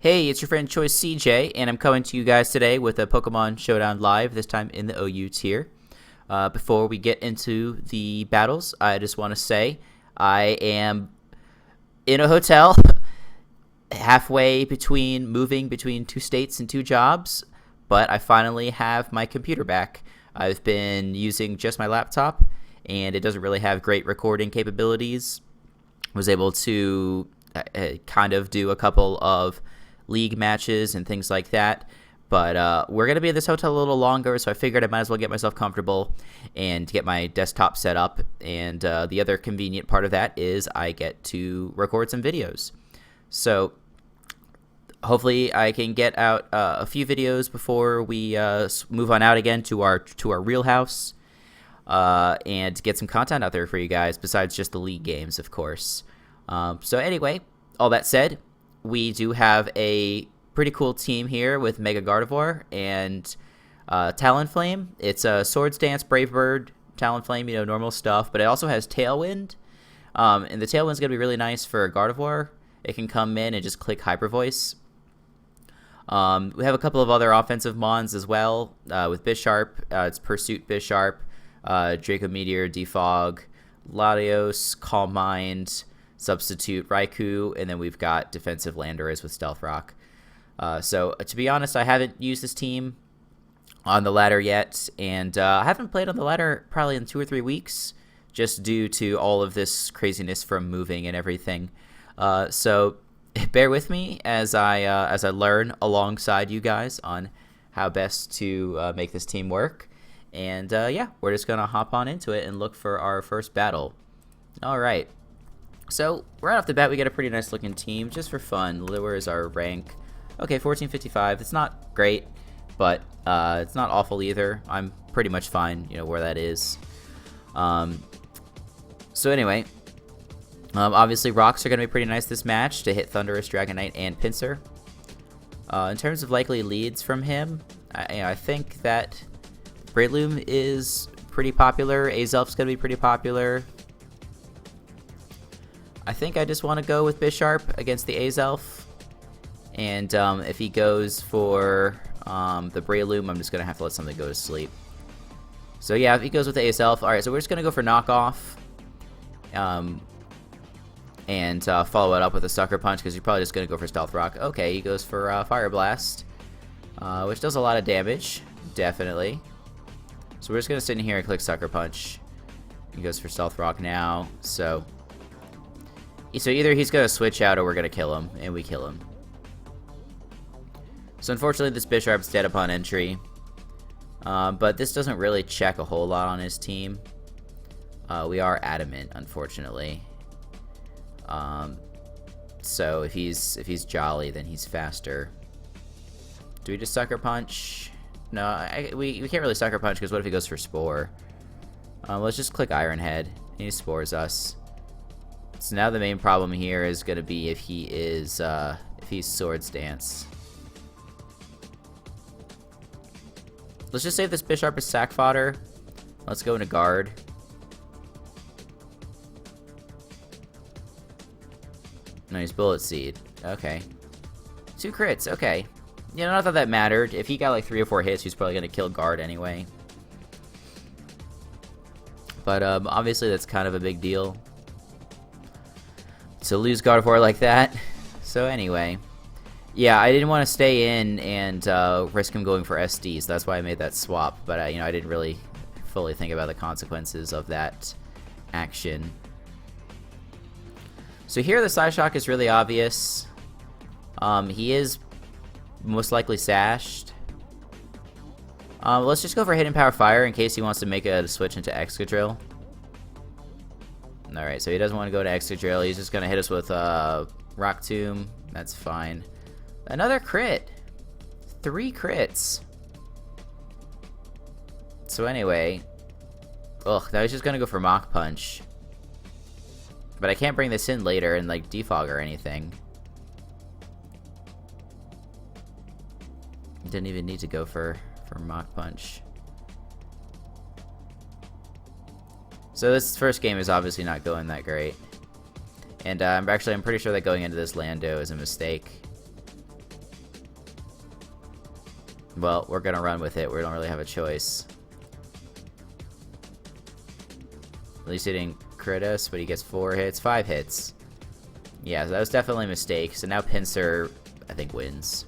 Hey, it's your friend Choice CJ, and I'm coming to you guys today with a Pokemon Showdown Live, this time in the OU tier. Before we get into the battles, I just want to say I am in a hotel, halfway between moving between 2 states and 2 jobs, but I finally have my computer back. I've been using just my laptop, and it doesn't really have great recording capabilities. Was able to kind of do a couple of league matches and things like that, but we're going to be in this hotel a little longer, so I figured I might as well get myself comfortable and get my desktop set up, and the other convenient part of that is I get to record some videos. So hopefully I can get out a few videos before we move on out again to our real house, and get some content out there for you guys besides just the league games, of course. So anyway, all that said, we do have a pretty cool team here with Mega Gardevoir and Talonflame. It's a Swords Dance, Brave Bird, Talonflame, normal stuff, but it also has Tailwind. And the Tailwind's going to be really nice for Gardevoir. It can come in and just click Hyper Voice. We have a couple of other offensive mons as well with Bisharp. It's Pursuit Bisharp, Draco Meteor, Defog, Latios, Calm Mind, Substitute Raikou, and then we've got defensive Landorus with Stealth Rock. So to be honest, I haven't used this team on the ladder yet, and I haven't played on the ladder probably in 2 or 3 weeks, just due to all of this craziness from moving and everything. So bear with me as I learn alongside you guys on how best to make this team work. And yeah, we're just gonna hop on into it and look for our first battle. All right. So right off the bat, we get a pretty nice looking team just for fun. Where is our rank? Okay, 1455. It's not great, but it's not awful either. I'm pretty much fine, where that is. So anyway, obviously rocks are going to be pretty nice this match to hit Thundurus, Dragonite, and Pinsir. In terms of likely leads from him, I think that Breloom is pretty popular. Azelf's going to be pretty popular. I think I just want to go with Bisharp against the Azelf. And if he goes for the Breloom, I'm just going to have to let something go to sleep. So yeah, if he goes with the Azelf, alright, so we're just going to go for Knockoff. And follow it up with a Sucker Punch, because you're probably just going to go for Stealth Rock. Okay, he goes for Fire Blast, which does a lot of damage, definitely. So we're just going to sit in here and click Sucker Punch. He goes for Stealth Rock now, so either he's going to switch out or we're going to kill him, and we kill him. So unfortunately this Bisharp's dead upon entry, but this doesn't really check a whole lot on his team. We are adamant, unfortunately. So if he's jolly, then he's faster. Do we just Sucker Punch? No, we can't really Sucker Punch, because what if he goes for Spore? Let's just click Iron Head, and he Spores us. So now the main problem here is going to be if he's Swords Dance. Let's just say if this Bisharp is sack fodder. Let's go into guard. No, he's Bullet Seed. Okay. 2 crits, okay. Not that that mattered. If he got like 3 or 4 hits, he's probably going to kill guard anyway. But obviously that's kind of a big deal to lose Gardevoir like that. So anyway, yeah, I didn't want to stay in and risk him going for SDs. That's why I made that swap. But I didn't really fully think about the consequences of that action. So here the Psyshock is really obvious. He is most likely sashed. Let's just go for Hidden Power Fire in case he wants to make a switch into Excadrill. Alright, so he doesn't want to go to Excadrill. He's just going to hit us with Rock Tomb. That's fine. Another crit. 3 crits. So anyway. Ugh, now he's just going to go for Mach Punch. But I can't bring this in later and like defog or anything. Didn't even need to go for Mach Punch. So this first game is obviously not going that great. And I'm pretty sure that going into this Lando is a mistake. Well, we're gonna run with it. We don't really have a choice. At least he didn't crit us, but he gets 4 hits, 5 hits. Yeah, so that was definitely a mistake. So now Pinsir, I think, wins.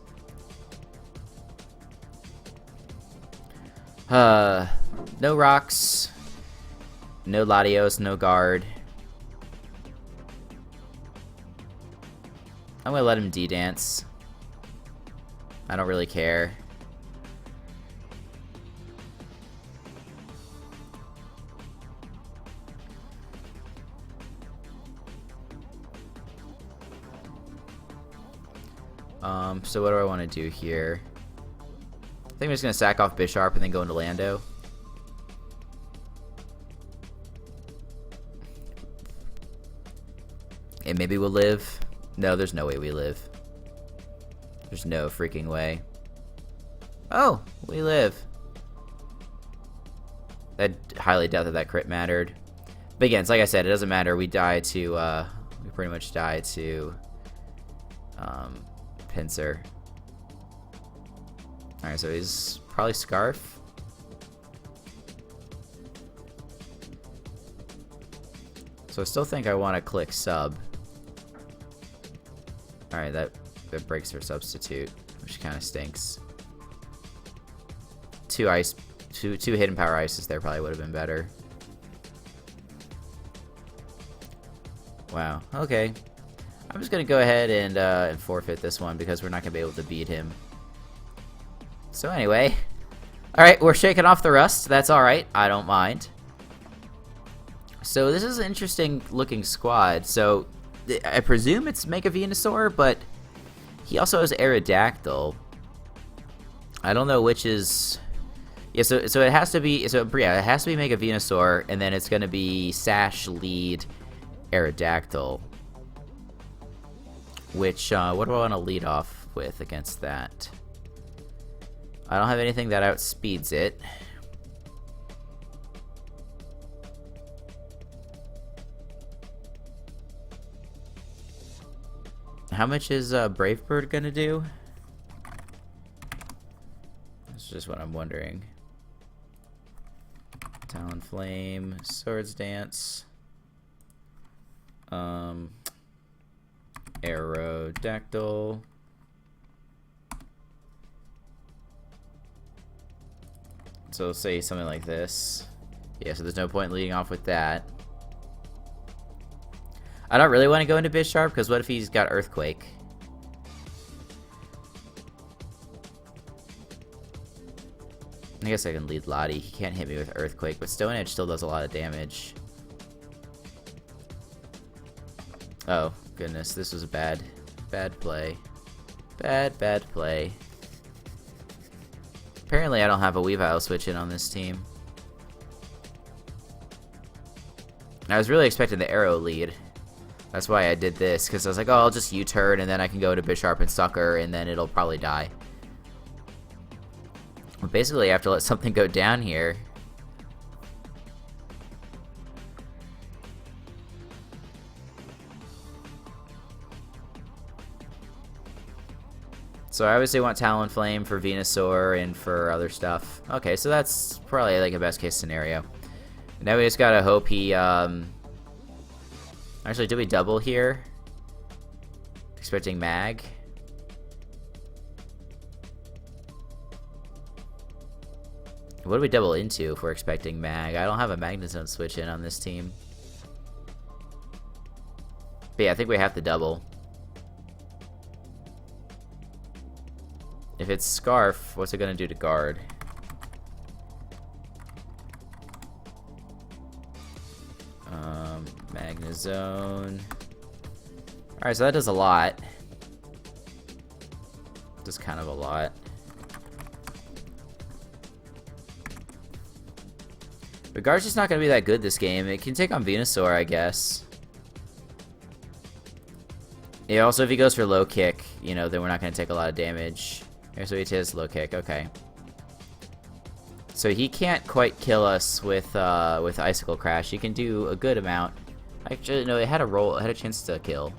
No rocks. No Latios, no guard. I'm gonna let him D-dance. I don't really care. So what do I want to do here? I think I'm just gonna sack off Bisharp and then go into Lando. And maybe we'll live. No, there's no way we live. There's no freaking way. Oh, we live. I highly doubt that that crit mattered. But again, it's like I said, it doesn't matter. We die to, we pretty much die to, Pinsir. Alright, so he's probably Scarf. So I still think I want to click sub. Alright, that breaks her substitute, which kind of stinks. Two hidden power ices there probably would have been better. Wow, okay. I'm just gonna go ahead and forfeit this one because we're not gonna be able to beat him. So anyway, alright, we're shaking off the rust. That's alright, I don't mind. So this is an interesting looking squad. So I presume it's Mega Venusaur, but he also has Aerodactyl. I don't know which is... Yeah, so it has to be... So yeah, it has to be Mega Venusaur, and then it's gonna be Sash, Lead, Aerodactyl. Which, what do I want to lead off with against that? I don't have anything that outspeeds it. How much is Brave Bird gonna do? That's just what I'm wondering. Talonflame, Swords Dance, Aerodactyl. So say something like this. Yeah, so there's no point leading off with that. I don't really want to go into Bisharp, because what if he's got Earthquake? I guess I can lead Lottie. He can't hit me with Earthquake, but Stone Edge still does a lot of damage. Oh, goodness. This was a bad play. Bad play. Apparently I don't have a Weavile switch in on this team. I was really expecting the Arrow lead. That's why I did this, because I was like, oh, I'll just U-turn, and then I can go to Bisharp and Sucker, and then it'll probably die. But basically, I have to let something go down here. So I obviously want Talonflame for Venusaur and for other stuff. Okay, so that's probably like a best case scenario. Now we just gotta hope he, Actually, did we double here? Expecting Mag. What do we double into if we're expecting Mag? I don't have a Magnezone switch in on this team. But yeah, I think we have to double. If it's Scarf, what's it gonna do to guard? Magnezone. Alright, so that does a lot. Just kind of a lot. But Guard's just not gonna be that good this game. It can take on Venusaur, I guess. Yeah, also if he goes for low kick, you know, then we're not gonna take a lot of damage. Here's what he says, low kick, okay. So he can't quite kill us with Icicle Crash. He can do a good amount. Actually, no, it had a roll. It had a chance to kill.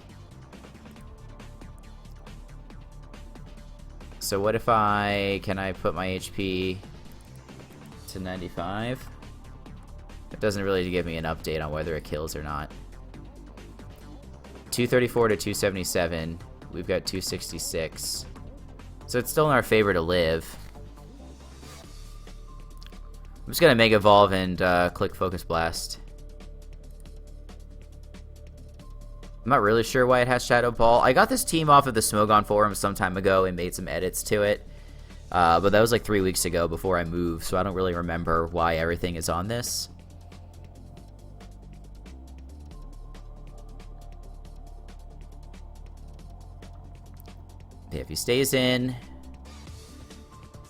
So what if can I put my HP to 95? It doesn't really give me an update on whether it kills or not. 234 to 277. We've got 266. So it's still in our favor to live. I'm just gonna Mega Evolve and click Focus Blast. I'm not really sure why it has Shadow Ball. I got this team off of the Smogon forum some time ago and made some edits to it. But that was like 3 weeks ago before I moved, so I don't really remember why everything is on this. Yeah, if he stays in,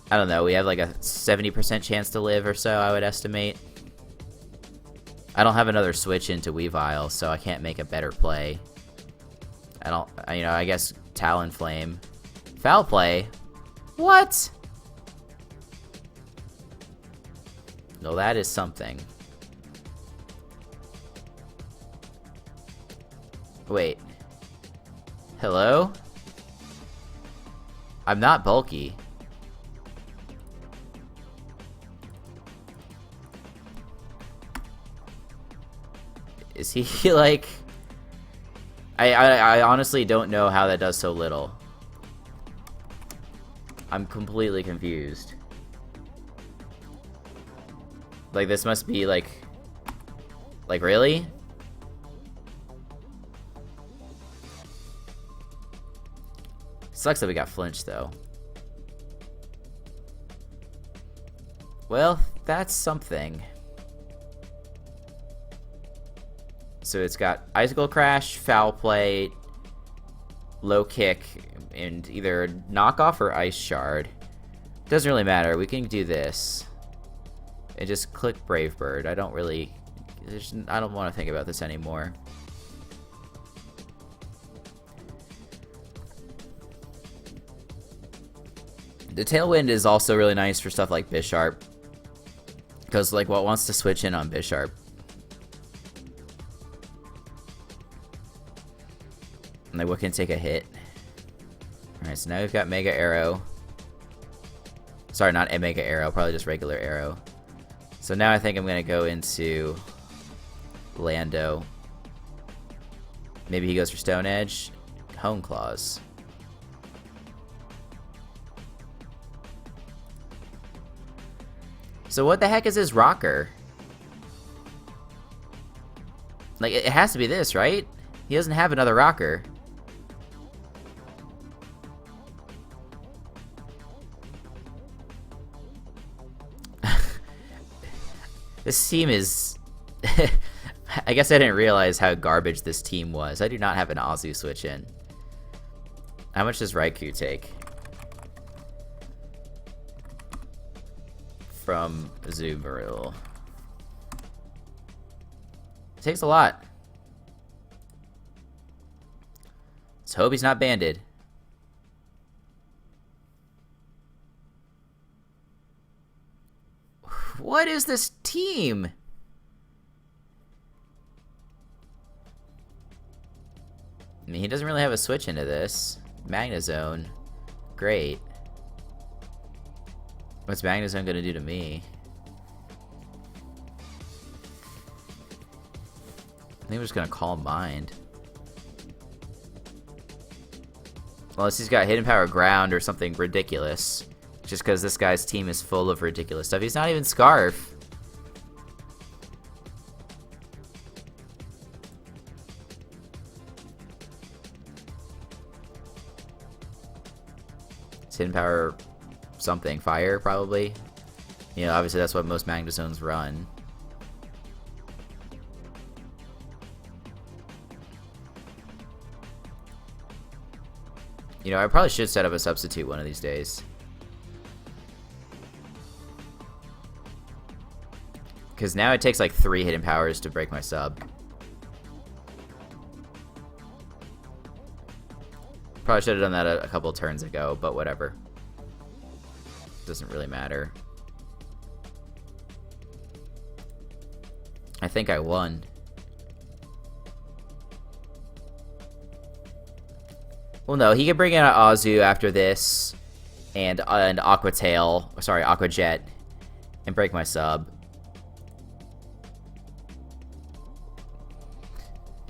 I don't know, we have like a 70% chance to live or so, I would estimate. I don't have another switch into Weavile, so I can't make a better play. I guess Talonflame. Foul play? What? No, that is something. Wait. Hello? I'm not bulky. Is he like... I honestly don't know how that does so little. I'm completely confused. Like, this must be like... Like, really? Sucks that we got flinched, though. Well, that's something. So it's got Icicle Crash, Foul Play, Low Kick, and either Knockoff or Ice Shard. Doesn't really matter. We can do this. And just click Brave Bird. I don't want to think about this anymore. The Tailwind is also really nice for stuff like Bisharp. Because, like, what wants to switch in on Bisharp? Like, what can take a hit? Alright, so now we've got Mega Arrow. Sorry, not a Mega Arrow, probably just regular Arrow. So now I think I'm going to go into Lando. Maybe he goes for Stone Edge. Hone Claws. So what the heck is his rocker? Like, it has to be this, right? He doesn't have another rocker. This team is... I guess I didn't realize how garbage this team was. I do not have an Azu switch in. How much does Raikou take? From Azumarill. It takes a lot. Let's hope he's not banded. What is this team? I mean, he doesn't really have a switch into this. Magnezone. Great. What's Magnezone gonna do to me? I think we're just gonna Calm Mind. Unless he's got Hidden Power Ground or something ridiculous. Just because this guy's team is full of ridiculous stuff. He's not even Scarf. It's Hidden Power something. Fire, probably. You know, obviously that's what most Magnezones run. You know, I probably should set up a substitute one of these days. Because now it takes like 3 hidden powers to break my sub. Probably should have done that a couple turns ago, but whatever. Doesn't really matter. I think I won. Well, no, he can bring in an Azu after this. and Aqua Tail, sorry, Aqua Jet, and break my sub.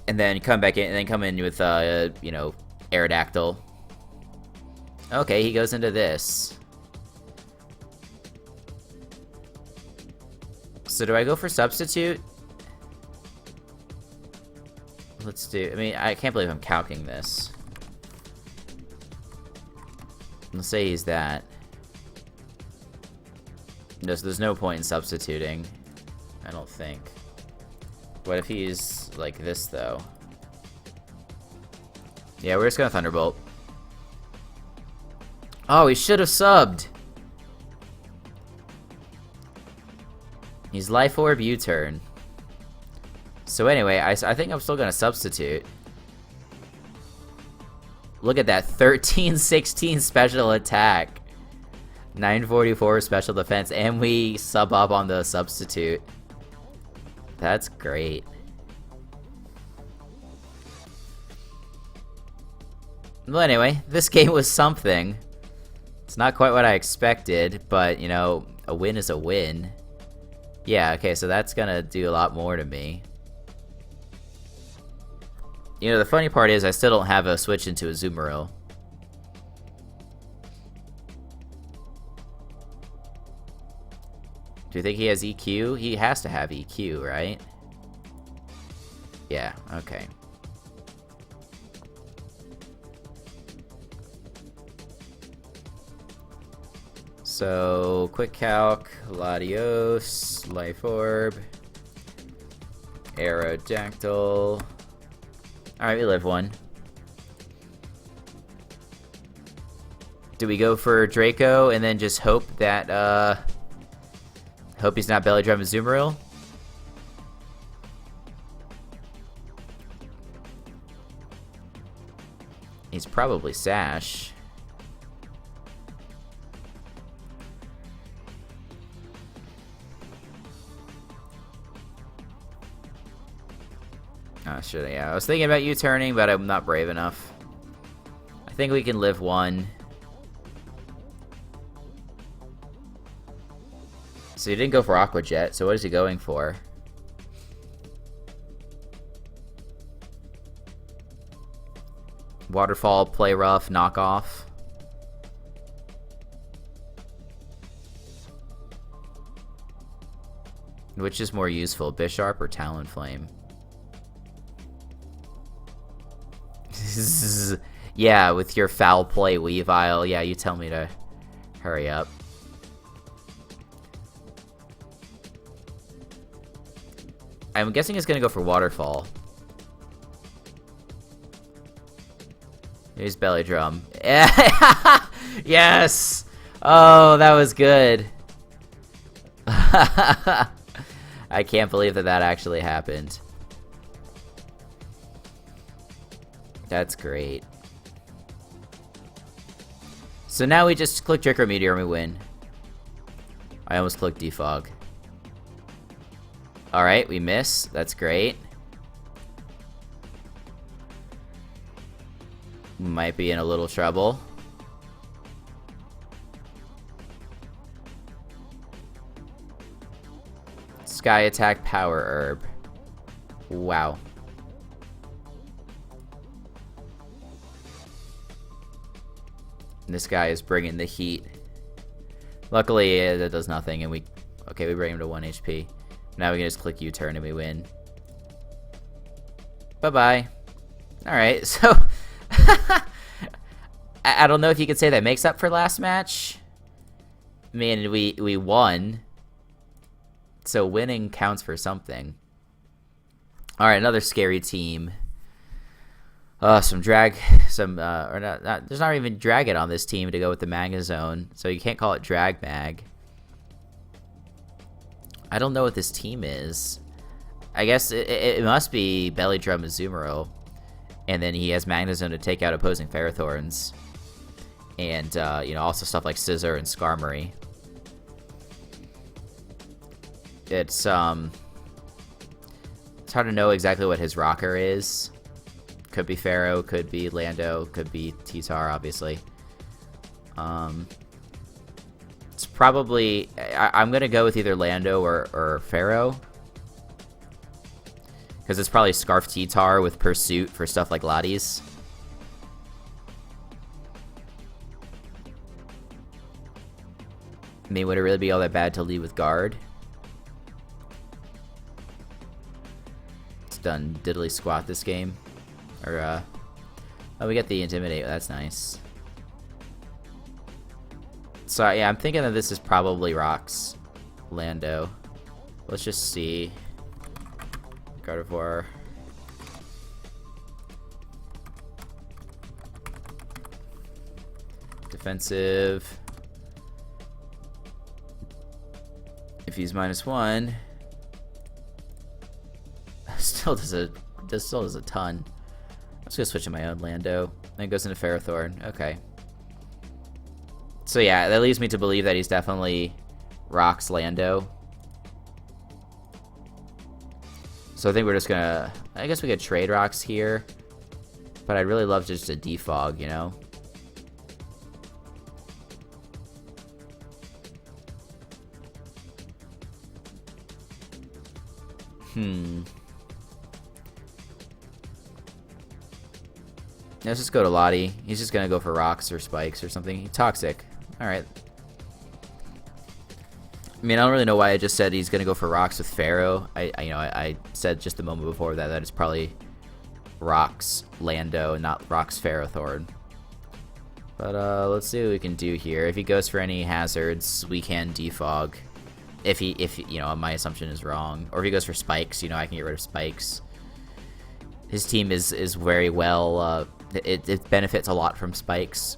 And then come back in, and then come in with, you know, Aerodactyl. Okay, he goes into this. So do I go for Substitute? Let's do... I mean, I can't believe I'm calcing this. Let's say he's that. No, so there's no point in substituting. I don't think. What if he's like this, though? Yeah, we're just gonna Thunderbolt. Oh, he should have subbed! He's Life Orb U-turn. So anyway, I think I'm still gonna substitute. Look at that, 1316 special attack. 944 special defense, and we sub up on the substitute. That's great. Well, anyway, this game was something. It's not quite what I expected, but, you know, a win is a win. Yeah, okay, so that's gonna do a lot more to me. You know, the funny part is I still don't have a switch into Azumarill. Do you think he has EQ? He has to have EQ, right? Yeah, okay. So, quick calc, Latios, Life Orb, Aerodactyl. Alright, we live one. Do we go for Draco and then just hope that, hope he's not Belly Drum Azumarill? He's probably Sash. Oh, shit, yeah. I was thinking about U-turning, but I'm not brave enough. I think we can live one. So he didn't go for Aqua Jet, so what is he going for? Waterfall, Play Rough, Knock Off. Which is more useful, Bisharp or Talonflame? Yeah, with your foul play Weavile, yeah, you tell me to hurry up. I'm guessing it's gonna go for Waterfall. Here's Belly Drum. Yes! Oh, that was good. I can't believe that that actually happened. That's great. So now we just click Draco Meteor and we win. I almost clicked Defog. Alright, we miss. That's great. Might be in a little trouble. Sky Attack Power Herb. Wow. This guy is bringing the heat. Luckily, that does nothing, and we bring him to 1 HP. Now we can just click U-turn and we win. Bye-bye. Alright, so... I don't know if you could say that makes up for last match. I mean, we won. So winning counts for something. Alright, another scary team. There's not even Dragon on this team to go with the Magazone, so you can't call it Drag Mag. I don't know what this team is. I guess it must be Belly Drum Azumarill, and then he has Magnezone to take out opposing Ferrothorns, and you know, also stuff like Scizor and Skarmory. It's hard to know exactly what his rocker is. Could be Pharaoh, could be Lando, could be T-Tar, obviously. probably... I'm going to go with either Lando or Pharaoh. Because it's probably Scarf T-Tar with Pursuit for stuff like Latias. I mean, would it really be all that bad to lead with Guard? It's done diddly squat this game. Or, oh, we get the Intimidate. That's nice. So, yeah, I'm thinking that this is probably Rocks Lando. Let's just see. Gardevoir. Defensive. If he's -1, still does a ton. I'm just gonna switch to my own Lando. Then it goes into Ferrothorn. Okay. So yeah, that leads me to believe that he's definitely Rocks Lando. So I think we're just gonna... I guess we could trade Rocks here. But I'd really love just a defog, you know? Let's just go to Lottie. He's just gonna go for Rocks or Spikes or something. Toxic. Alright. I mean, I don't really know why I just said he's gonna go for Rocks with Pharaoh. I said just a moment before that it's probably Rocks Lando, not Rocks Ferrothorn. But let's see what we can do here. If he goes for any hazards, we can defog. If you know, my assumption is wrong, or if he goes for Spikes, you know, I can get rid of Spikes. His team is very well. It benefits a lot from Spikes.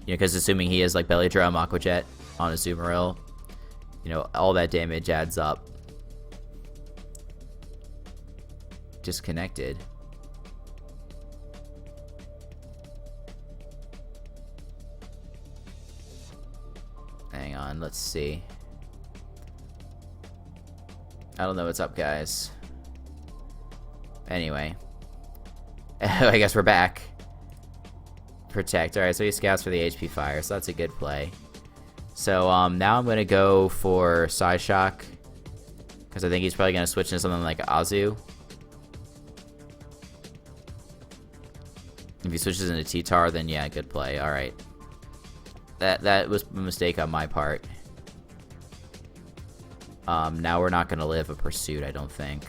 You know, because assuming he is like Belly Drum, Aqua Jet on a Azumarill, you know, all that damage adds up. Disconnected. Hang on, let's see. I don't know what's up, guys. Anyway. I guess we're back. Protect. Alright, so he scouts for the HP Fire, so that's a good play. So, now I'm going to go for Psyshock. Because I think he's probably going to switch into something like Azu. If he switches into T-Tar, then yeah, good play. Alright. That was a mistake on my part. Now we're not going to live a Pursuit, I don't think.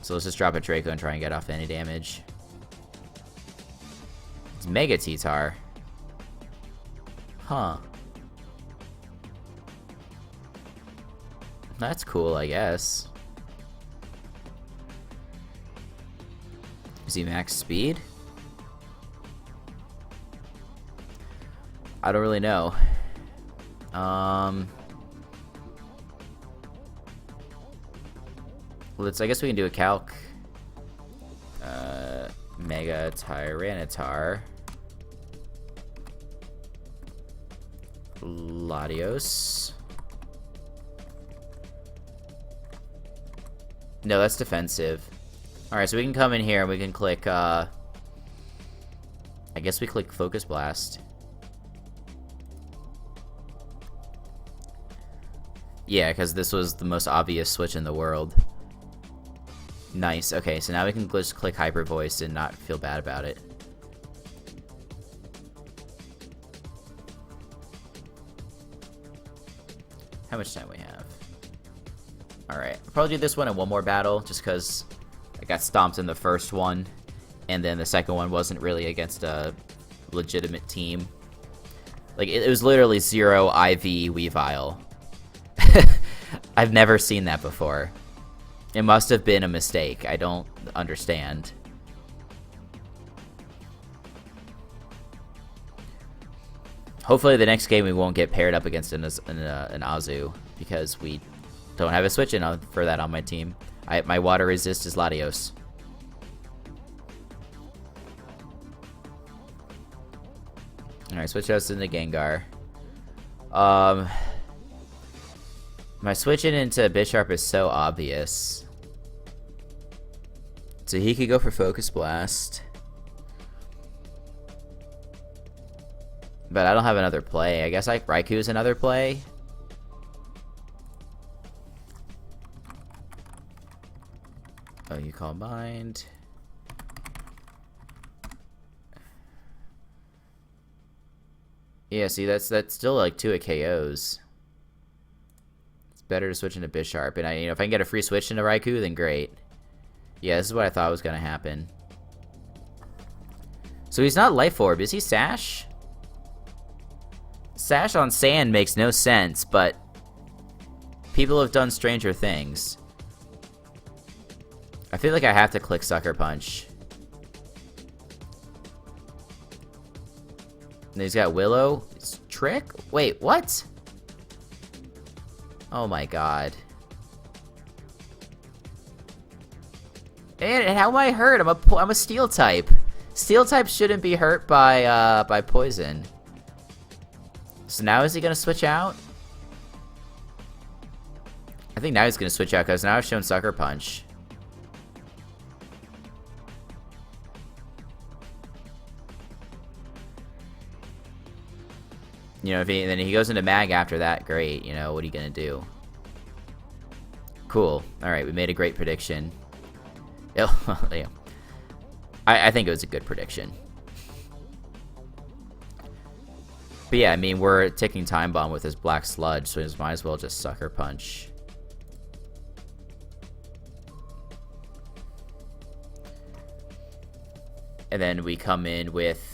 So let's just drop a Draco and try and get off any damage. It's Mega T-Tar. Huh. That's cool, I guess. Is he max speed? I don't really know. I guess we can do a calc. Mega Tyranitar. Latios. No, that's defensive. Alright, so we can come in here and we can click, I guess we click Focus Blast. Yeah, because this was the most obvious switch in the world. Nice. Okay, so now we can just click Hyper Voice and not feel bad about it. How much time we have? Alright, I'll probably do this one in one more battle, just because I got stomped in the first one, and then the second one wasn't really against a legitimate team. Like, it was literally 0 IV Weavile. I've never seen that before. It must have been a mistake. I don't understand. Hopefully the next game we won't get paired up against an Azu, because we don't have a switch in for that on my team. My water resist is Latios. Alright, switch us into Gengar. My switching into Bisharp is so obvious. So he could go for Focus Blast. But I don't have another play. I guess like Raikou's another play. Oh, you call mind. Yeah, see, that's still like 2 KOs. It's better to switch into Bisharp, and if I can get a free switch into Raikou, then great. Yeah, this is what I thought was gonna happen. So he's not Life Orb, is he Sash? Sash on Sand makes no sense, but people have done stranger things. I feel like I have to click Sucker Punch. And he's got Willow. It's Trick? Wait, what? Oh my god. And how am I hurt? I'm a Steel type. Steel type shouldn't be hurt by poison. So now is he gonna switch out? I think now he's gonna switch out because now I've shown Sucker Punch. If then he goes into Mag after that, great. What are you gonna do? Cool. All right, we made a great prediction. Yeah. I think it was a good prediction. But yeah, I mean, we're ticking time bomb with his Black Sludge, so we might as well just Sucker Punch. And then we come in with...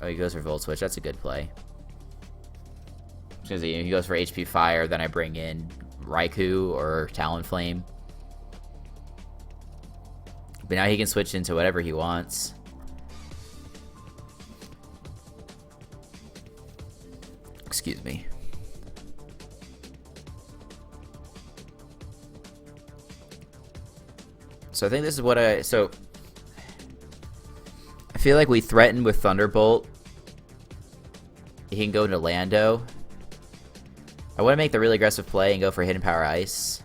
Oh, he goes for Volt Switch. That's a good play. Because he goes for HP Fire, then I bring in Raikou or Talonflame. But now he can switch into whatever he wants. Excuse me. So I think this is what I feel like we threaten with Thunderbolt. He can go into Lando. I want to make the really aggressive play and go for Hidden Power Ice.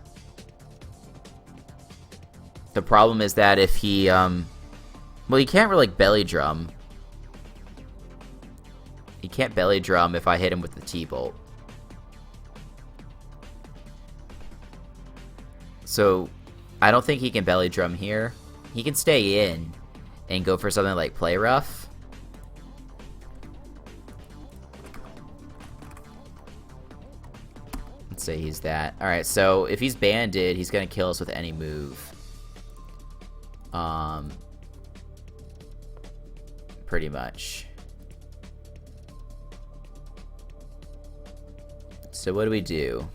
The problem is that if he, well, he can't really Belly Drum. He can't Belly Drum if I hit him with the T-Bolt. So, I don't think he can Belly Drum here. He can stay in and go for something like Play Rough. Let's say he's that. Alright, so if he's banded, he's gonna kill us with any move. Pretty much. So what do we do?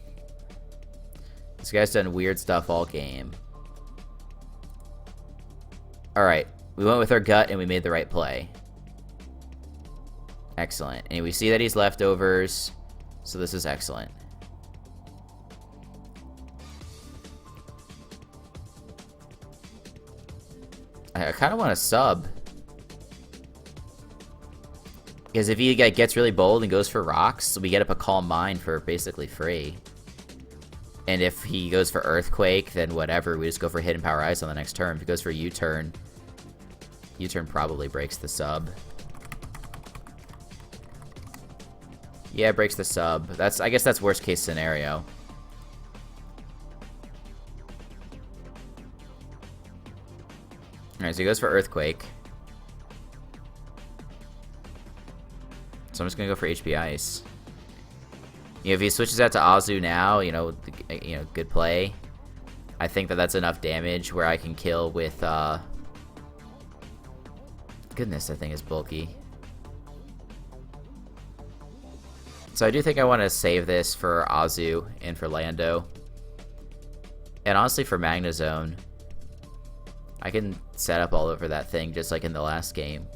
This guy's done weird stuff all game. Alright, we went with our gut and we made the right play. Excellent. And we see that he's leftovers, so this is excellent. I kind of want to sub. Because if he gets really bold and goes for rocks, we get up a Calm Mind for basically free. And if he goes for Earthquake, then whatever, we just go for Hidden Power Ice on the next turn. If he goes for U-Turn, U-Turn probably breaks the sub. Yeah, it breaks the sub. I guess that's worst case scenario. Alright, so he goes for Earthquake. So I'm just gonna go for HP Ice. If he switches out to Azu now, good play. I think that's enough damage where I can kill with, goodness, that thing is bulky. So I do think I want to save this for Azu and for Lando. And honestly for Magnezone. I can set up all over that thing just like in the last game.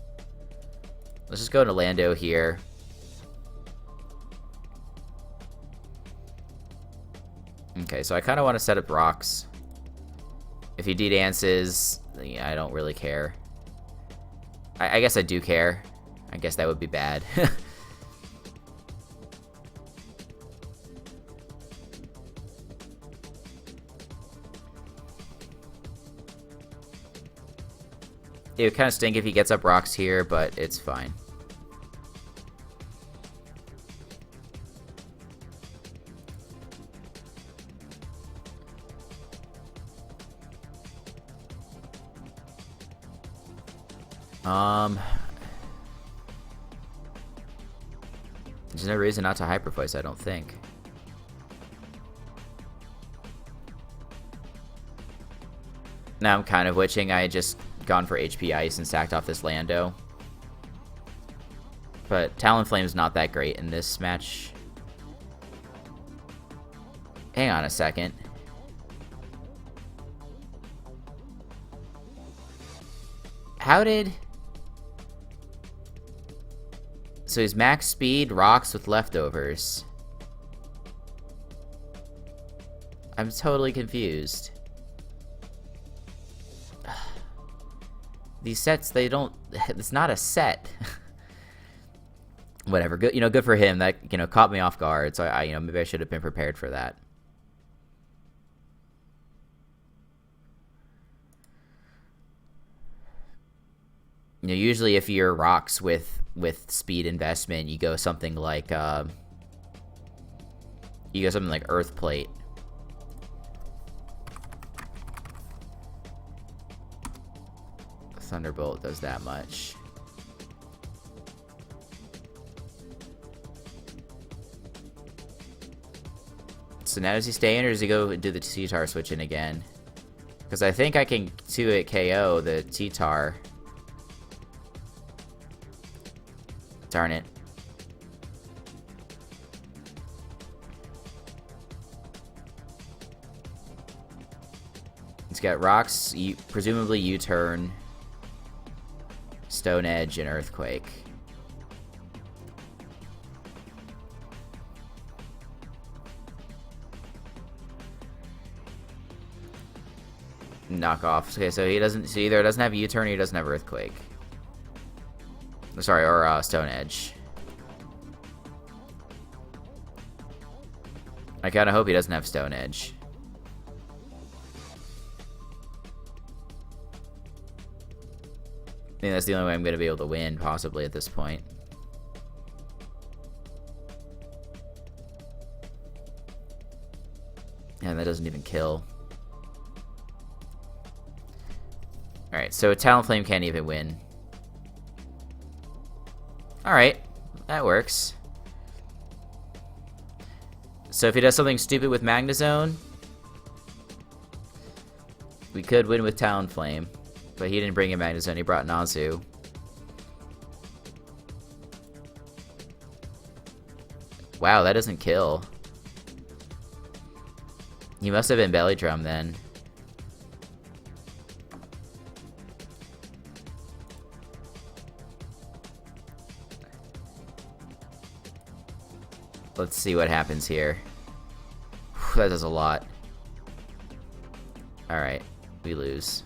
Let's just go into Lando here. Okay, so I kind of want to set up rocks. If he D-dances, yeah, I don't really care. I guess I do care. I guess that would be bad. It would kind of stink if he gets up rocks here, but it's fine. There's no reason not to Hyper Voice, I don't think. Now I'm kind of wishing I had just gone for HP Ice and sacked off this Lando. But Talonflame's not that great in this match. Hang on a second. How did... So he's max speed, rocks with leftovers. I'm totally confused. These sets, they don't... It's not a set. Whatever. Good, good for him. That, caught me off guard. So I maybe I should have been prepared for that. Usually if you're rocks with speed investment, you go something like Earth Plate. Thunderbolt does that much. So now does he stay in, or does he go do the T-Tar switch in again? Because I think I can 2-hit KO the T-Tar. Darn it. He's got rocks, presumably U-turn, Stone Edge, and Earthquake. Knock off. Okay, so he doesn't. So either doesn't have U-turn or he doesn't have Earthquake. Sorry, or Stone Edge. I kind of hope he doesn't have Stone Edge. I think that's the only way I'm going to be able to win, possibly, at this point. And that doesn't even kill. Alright, so Talonflame can't even win. Alright, that works. So if he does something stupid with Magnezone, we could win with Talonflame. But he didn't bring in Magnezone, he brought Nazu. Wow, that doesn't kill. He must have been Belly Drum then. Let's see what happens here. Whew, that does a lot. Alright, we lose.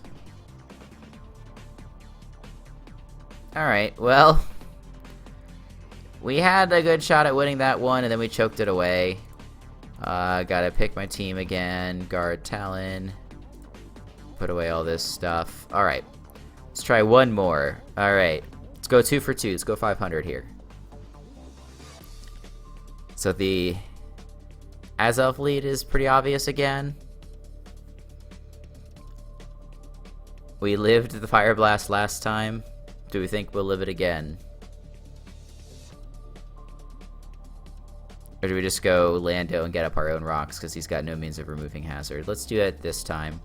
Alright, well, we had a good shot at winning that one, and then we choked it away. Gotta pick my team again. Guard Talon. Put away all this stuff. Alright, let's try one more. Alright, let's go 2 for 2. Let's go 500 here. So the Azelf lead is pretty obvious again. We lived the Fire Blast last time. Do we think we'll live it again? Or do we just go Lando and get up our own rocks because he's got no means of removing hazard? Let's do it this time.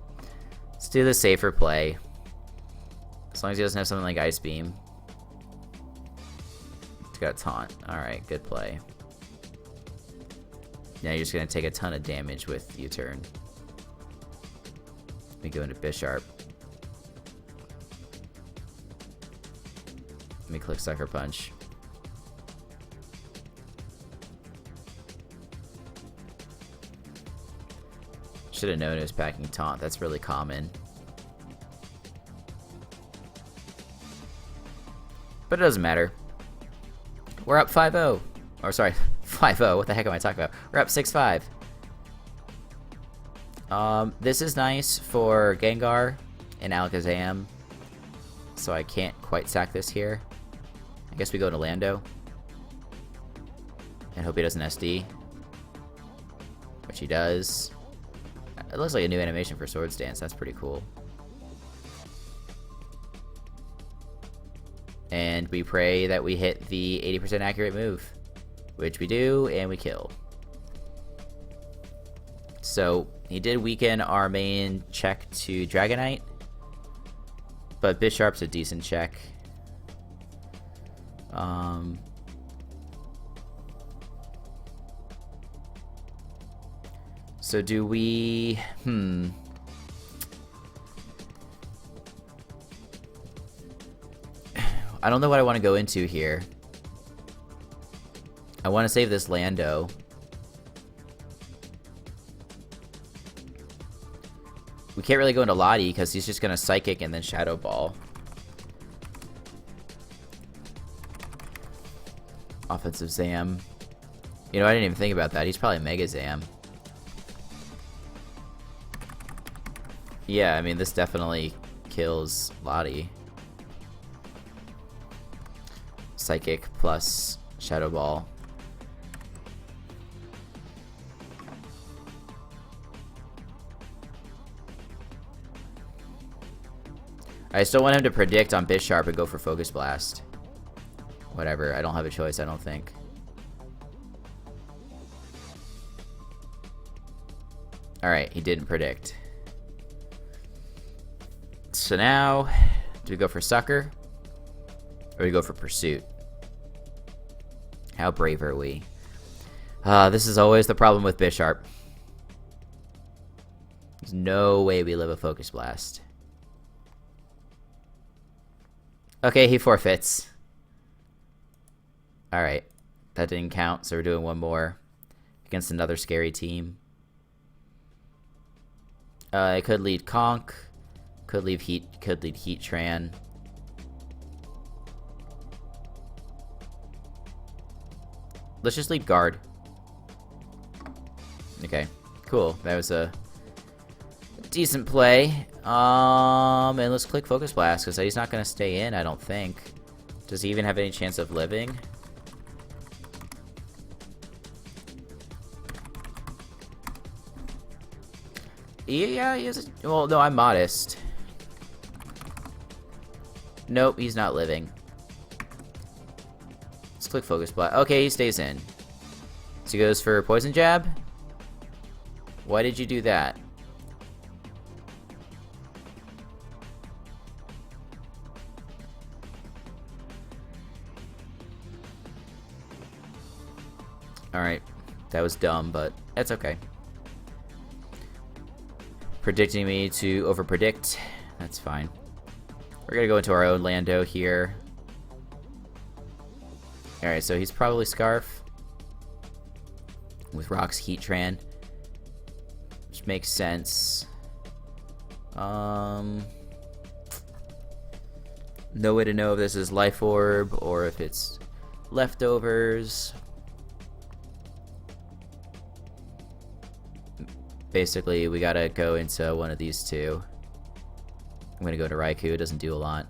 Let's do the safer play. As long as he doesn't have something like Ice Beam. He's got Taunt. Alright, good play. Now you're just going to take a ton of damage with U-turn. We go into Bisharp. Let me click Sucker Punch. Should have known it was packing Taunt. That's really common. But it doesn't matter. We're up 5-0. Or sorry, 5-0. What the heck am I talking about? We're up 6-5. This is nice for Gengar and Alakazam. So I can't quite sack this here. I guess we go to Lando. And hope he doesn't SD. Which he does. It looks like a new animation for Swords Dance. That's pretty cool. And we pray that we hit the 80% accurate move. Which we do, and we kill. So, he did weaken our main check to Dragonite. But Bisharp's a decent check. So do we... I don't know what I want to go into here. I want to save this Lando. We can't really go into Lottie because he's just going to Psychic and then Shadow Ball. Offensive Zam. You know, I didn't even think about that. He's probably Mega Zam. Yeah, I mean, this definitely kills Lottie. Psychic plus Shadow Ball. I just don't want him to predict on Bisharp and go for Focus Blast. Whatever, I don't have a choice, I don't think. Alright, he didn't predict. So now, do we go for Sucker? Or do we go for Pursuit? How brave are we? This is always the problem with Bisharp. There's no way we live a Focus Blast. Okay, he forfeits. Alright. That didn't count, so we're doing one more. Against another scary team. It could lead Conk. Could lead Heatran. Let's just lead Guard. Okay, cool. That was a decent play. And let's click Focus Blast, because he's not going to stay in, I don't think. Does he even have any chance of living? Yeah, he is. Well, no, I'm modest. Nope, he's not living. Let's click Focus Blast. Okay, he stays in. So he goes for Poison Jab. Why did you do that? Alright, that was dumb, but that's okay. Predicting me to overpredict, that's fine. We're gonna go into our own Lando here. Alright, so he's probably Scarf. With Rock's Heatran. Which makes sense. No way to know if this is Life Orb or if it's Leftovers. Basically, we gotta go into one of these two. I'm gonna go to Raikou, it doesn't do a lot.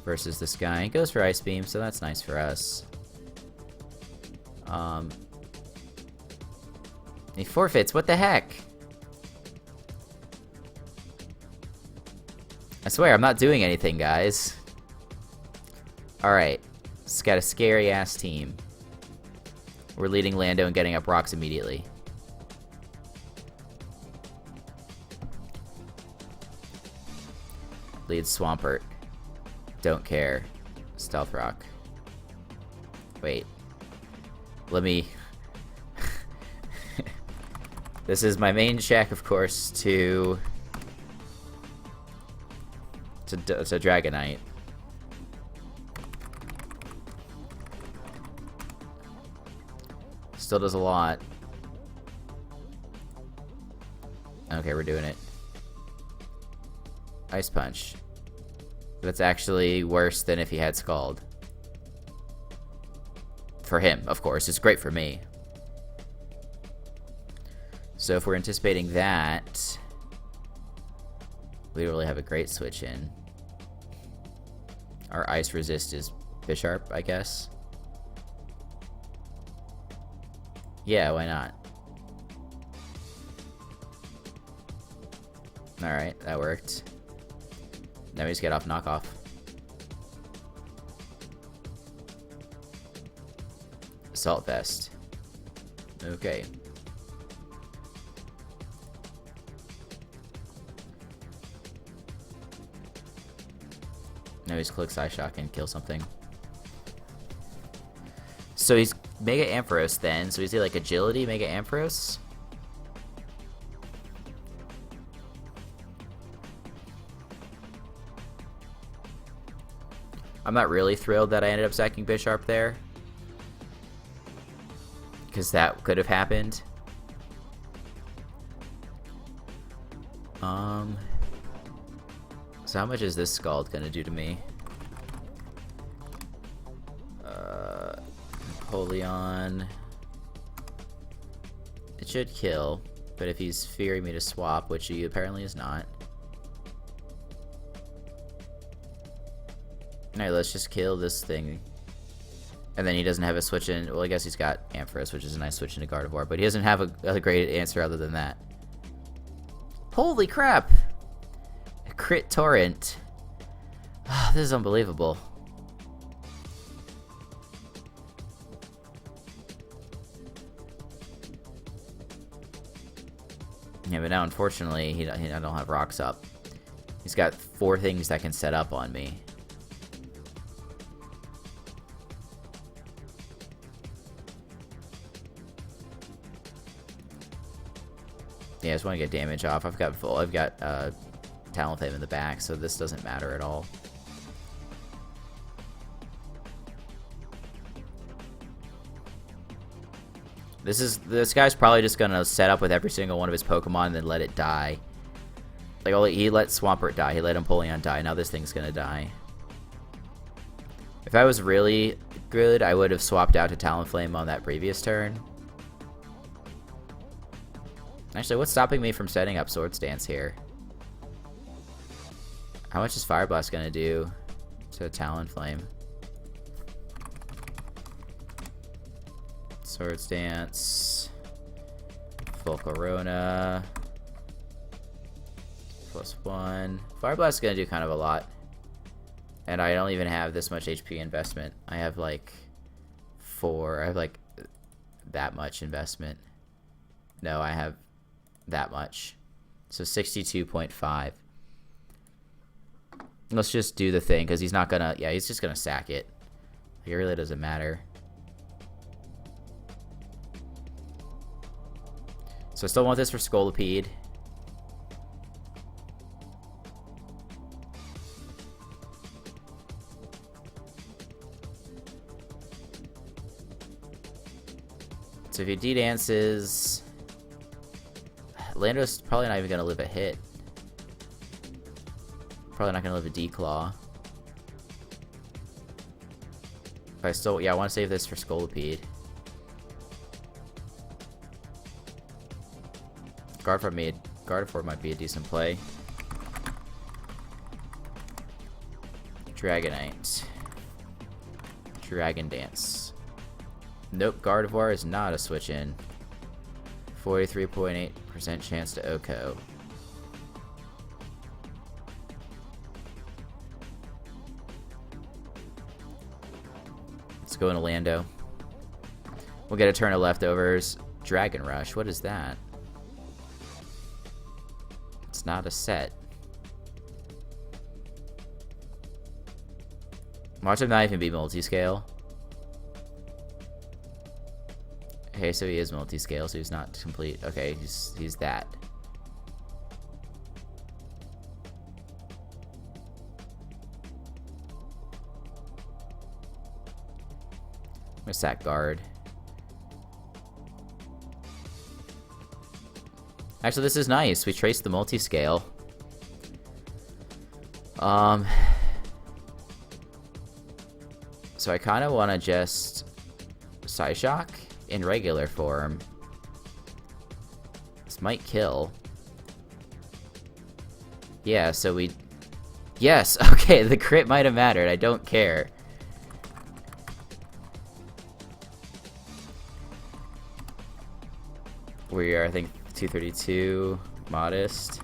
Versus this guy. He goes for Ice Beam, so that's nice for us. He forfeits, what the heck? I swear, I'm not doing anything, guys. Alright, it's got a scary-ass team. We're leading Lando and getting up rocks immediately. Lead Swampert. Don't care. Stealth Rock. Wait. Let me... This is my main check, of course, to Dragonite. Still does a lot. Okay, we're doing it. Ice Punch. That's actually worse than if he had Scald. For him, of course. It's great for me. So if we're anticipating that, we don't really have a great switch in. Our Ice Resist is Bisharp, I guess. Yeah, why not? Alright, that worked. Now we just get off knockoff. Assault Vest. Okay. No, he's click Psyshock and kill something. So he's Mega Ampharos then. So is he like Agility, Mega Ampharos? I'm not really thrilled that I ended up sacking Bisharp there, because that could have happened. So how much is this Scald gonna do to me? Napoleon. It should kill, but if he's fearing me to swap, which he apparently is not. Alright, let's just kill this thing. And then he doesn't have a switch in. Well, I guess he's got Ampharos, which is a nice switch into Gardevoir, but he doesn't have a great answer other than that. Holy crap! A crit torrent. This is unbelievable. Yeah, but now unfortunately I don't have rocks up. He's got 4 things that can set up on me. Yeah, I just want to get damage off. I've got Talonflame in the back, so this doesn't matter at all. This guy's probably just gonna set up with every single one of his Pokemon and then let it die. Like, he let Swampert die, he let Empoleon die, now this thing's gonna die. If I was really good, I would have swapped out to Talonflame on that previous turn. Actually, what's stopping me from setting up Swords Dance here? How much is Fire Blast gonna do to Talonflame? Swords Dance, Full Corona, +1. Fire Blast is gonna do kind of a lot, and I don't even have this much HP investment. I have like 4. I have like that much investment. No, I have that much. So 62.5. Let's just do the thing, because he's not gonna. Yeah, he's just gonna sack it. It really doesn't matter. So I still want this for Scolipede. So if he D-dances, Lando's probably not even going to live a hit. Probably not going to live a D-claw. If I still, yeah, I want to save this for Scolipede. Gardevoir might be a decent play. Dragonite. Dragon Dance. Nope, Gardevoir is not a switch in. 43.8% chance to OHKO. Let's go into Lando. We'll get a turn of leftovers. Dragon Rush, what is that? It's not a set. Watch him not even be multi-scale. Okay, so he is multi-scale, so he's not complete. Okay, he's that. I'm gonna sack guard. Actually, this is nice. We traced the multi-scale. So I kind of want to just Psyshock in regular form. This might kill. Yeah, so we... Yes! Okay, the crit might have mattered. I don't care. We are, I think, 232. Modest.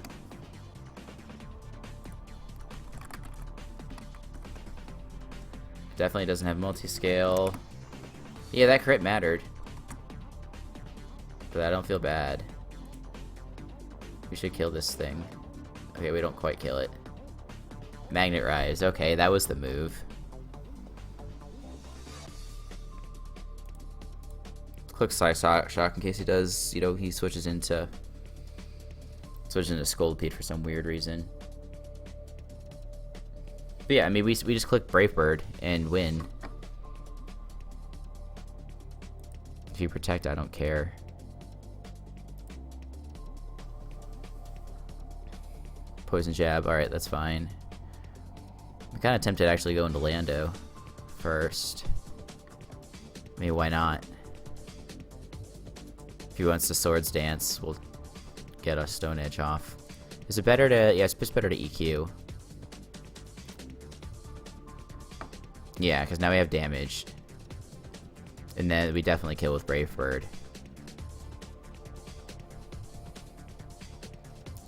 Definitely doesn't have multi-scale. Yeah, that crit mattered. But I don't feel bad. We should kill this thing. Okay, we don't quite kill it. Magnet Rise. Okay, that was the move. Quick side shock in case he does, you know, he switches into Scoldpede for some weird reason. But yeah, I mean, we just click Brave Bird and win. If you protect, I don't care. Poison Jab, alright, that's fine. I'm kind of tempted to actually go into Lando first. I mean, why not? If he wants to Swords Dance, we'll get a Stone Edge off. Is it better to... yeah, it's just better to EQ. Yeah, because now we have damage. And then we definitely kill with Brave Bird.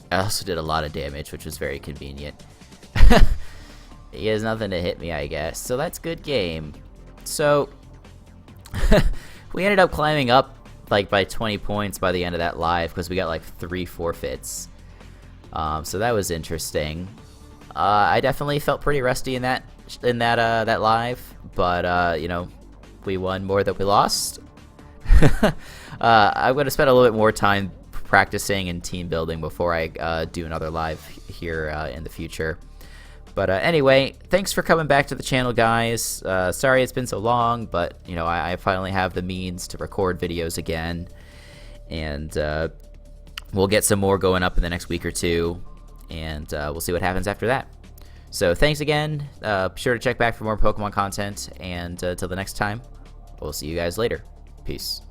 I also did a lot of damage, which was very convenient. He has nothing to hit me, I guess. So that's good game. So, we ended up climbing up like by 20 points by the end of that live because we got like 3 forfeits. So that was interesting. I definitely felt pretty rusty in that live, but you know, we won more than we lost. I'm gonna spend a little bit more time practicing and team building before I do another live here in the future. But anyway, thanks for coming back to the channel, guys. Sorry it's been so long, but you know, I finally have the means to record videos again, and we'll get some more going up in the next week or two, and we'll see what happens after that. So thanks again. Be sure to check back for more Pokemon content, and until the next time, we'll see you guys later. Peace.